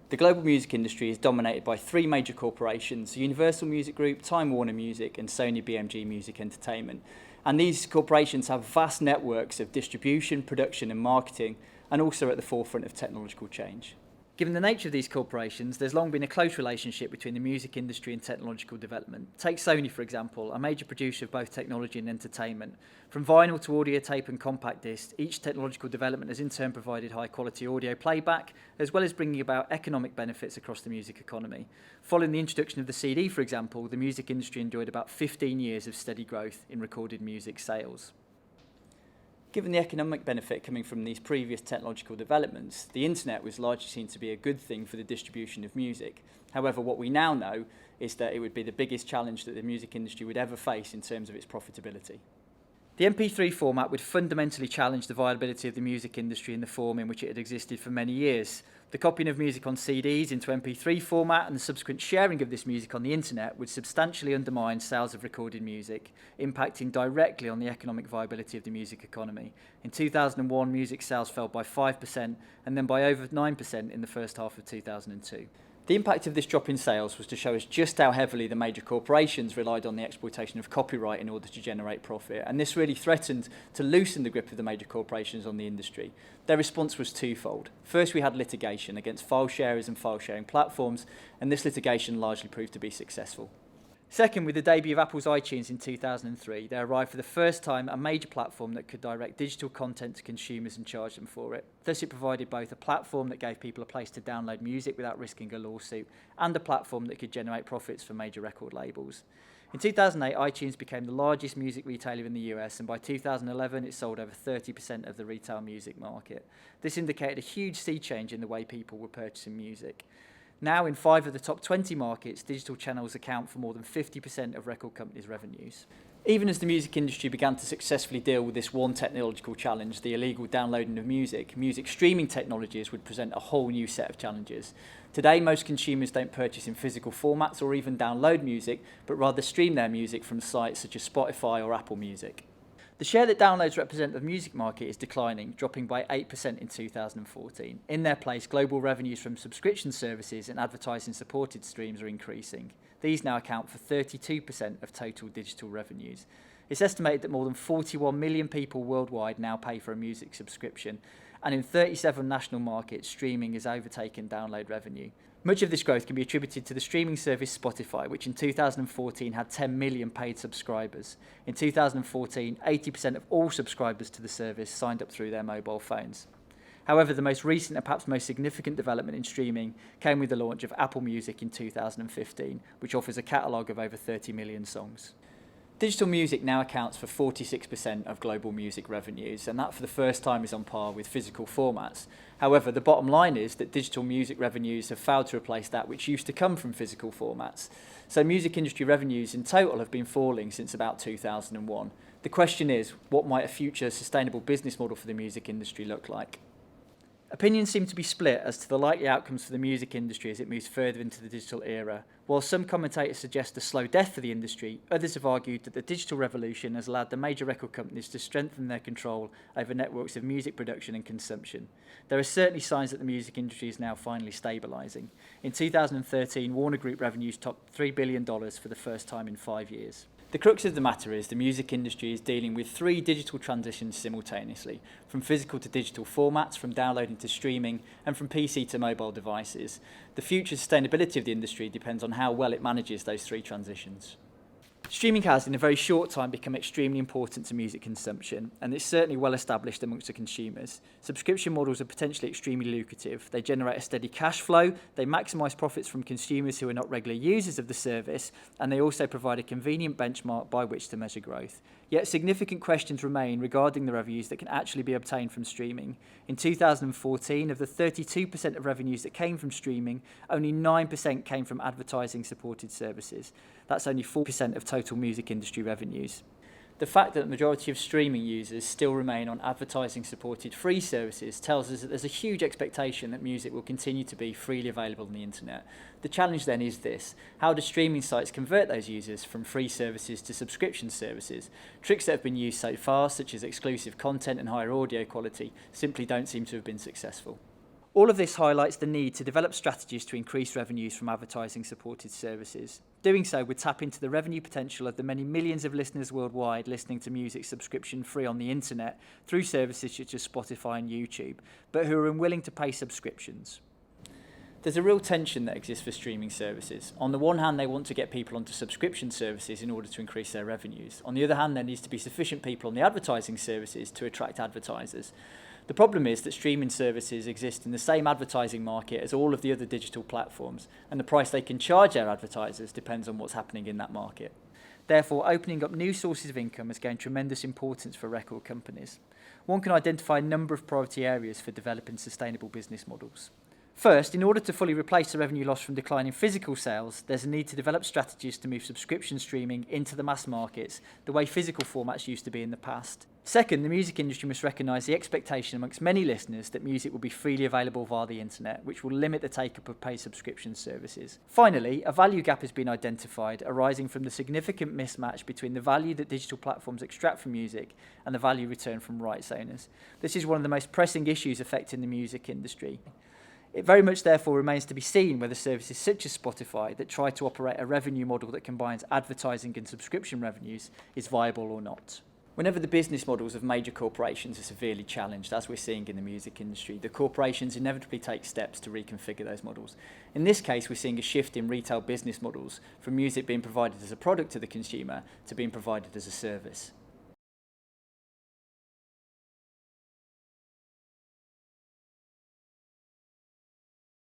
The global music industry is dominated by three major corporations: Universal Music Group, Time Warner Music and Sony BMG Music Entertainment. And these corporations have vast networks of distribution, production and marketing, and also are at the forefront of technological change. Given the nature of these corporations, there's long been a close relationship between the music industry and technological development. Take Sony, for example, a major producer of both technology and entertainment. From vinyl to audio tape and compact disc, each technological development has in turn provided high-quality audio playback, as well as bringing about economic benefits across the music economy. Following the introduction of the CD, for example, the music industry enjoyed about 15 years of steady growth in recorded music sales. Given the economic benefit coming from these previous technological developments, the internet was largely seen to be a good thing for the distribution of music. However, what we now know is that it would be the biggest challenge that the music industry would ever face in terms of its profitability. The MP3 format would fundamentally challenge the viability of the music industry in the form in which it had existed for many years. The copying of music on CDs into MP3 format and the subsequent sharing of this music on the internet would substantially undermine sales of recorded music, impacting directly on the economic viability of the music economy. In 2001, music sales fell by 5% and then by over 9% in the first half of 2002. The impact of this drop in sales was to show us just how heavily the major corporations relied on the exploitation of copyright in order to generate profit, and this really threatened to loosen the grip of the major corporations on the industry. Their response was twofold. First, we had litigation against file sharers and file sharing platforms, and this litigation largely proved to be successful. Second, with the debut of Apple's iTunes in 2003, there arrived for the first time a major platform that could direct digital content to consumers and charge them for it. Thus, it provided both a platform that gave people a place to download music without risking a lawsuit, and a platform that could generate profits for major record labels. In 2008, iTunes became the largest music retailer in the US, and by 2011, it sold over 30% of the retail music market. This indicated a huge sea change in the way people were purchasing music. Now, in 5 of the top 20 markets, digital channels account for more than 50% of record companies' revenues. Even as the music industry began to successfully deal with this one technological challenge, the illegal downloading of music, music streaming technologies would present a whole new set of challenges. Today, most consumers don't purchase in physical formats or even download music, but rather stream their music from sites such as Spotify or Apple Music. The share that downloads represent of the music market is declining, dropping by 8% in 2014. In their place, global revenues from subscription services and advertising-supported streams are increasing. These now account for 32% of total digital revenues. It's estimated that more than 41 million people worldwide now pay for a music subscription, and in 37 national markets, streaming has overtaken download revenue. Much of this growth can be attributed to the streaming service Spotify, which in 2014 had 10 million paid subscribers. In 2014, 80% of all subscribers to the service signed up through their mobile phones. However, the most recent and perhaps most significant development in streaming came with the launch of Apple Music in 2015, which offers a catalogue of over 30 million songs. Digital music now accounts for 46% of global music revenues, and that for the first time is on par with physical formats. However, the bottom line is that digital music revenues have failed to replace that which used to come from physical formats. So music industry revenues in total have been falling since about 2001. The question is, what might a future sustainable business model for the music industry look like? Opinions seem to be split as to the likely outcomes for the music industry as it moves further into the digital era. While some commentators suggest a slow death for the industry, others have argued that the digital revolution has allowed the major record companies to strengthen their control over networks of music production and consumption. There are certainly signs that the music industry is now finally stabilising. In 2013, Warner Group revenues topped $3 billion for the first time in 5 years. The crux of the matter is the music industry is dealing with 3 digital transitions simultaneously, from physical to digital formats, from downloading to streaming, and from PC to mobile devices. The future sustainability of the industry depends on how well it manages those 3 transitions. Streaming has, in a very short time, become extremely important to music consumption, and it's certainly well established amongst the consumers. Subscription models are potentially extremely lucrative. They generate a steady cash flow, they maximise profits from consumers who are not regular users of the service, and they also provide a convenient benchmark by which to measure growth. Yet significant questions remain regarding the revenues that can actually be obtained from streaming. In 2014, of the 32% of revenues that came from streaming, only 9% came from advertising-supported services. That's only 4% of total music industry revenues. The fact that the majority of streaming users still remain on advertising-supported free services tells us that there's a huge expectation that music will continue to be freely available on the internet. The challenge then is this: how do streaming sites convert those users from free services to subscription services? Tricks that have been used so far, such as exclusive content and higher audio quality, simply don't seem to have been successful. All of this highlights the need to develop strategies to increase revenues from advertising-supported services. Doing so would tap into the revenue potential of the many millions of listeners worldwide listening to music subscription-free on the internet through services such as Spotify and YouTube, but who are unwilling to pay subscriptions. There's a real tension that exists for streaming services. On the one hand, they want to get people onto subscription services in order to increase their revenues. On the other hand, there needs to be sufficient people on the advertising services to attract advertisers. The problem is that streaming services exist in the same advertising market as all of the other digital platforms, and the price they can charge their advertisers depends on what's happening in that market. Therefore, opening up new sources of income has gained tremendous importance for record companies. One can identify a number of priority areas for developing sustainable business models. First, in order to fully replace the revenue loss from declining physical sales, there's a need to develop strategies to move subscription streaming into the mass markets, the way physical formats used to be in the past. Second, the music industry must recognise the expectation amongst many listeners that music will be freely available via the internet, which will limit the take-up of paid subscription services. Finally, a value gap has been identified, arising from the significant mismatch between the value that digital platforms extract from music and the value returned from rights owners. This is one of the most pressing issues affecting the music industry. It very much therefore remains to be seen whether services such as Spotify that try to operate a revenue model that combines advertising and subscription revenues is viable or not. Whenever the business models of major corporations are severely challenged, as we're seeing in the music industry, the corporations inevitably take steps to reconfigure those models. In this case, we're seeing a shift in retail business models from music being provided as a product to the consumer to being provided as a service.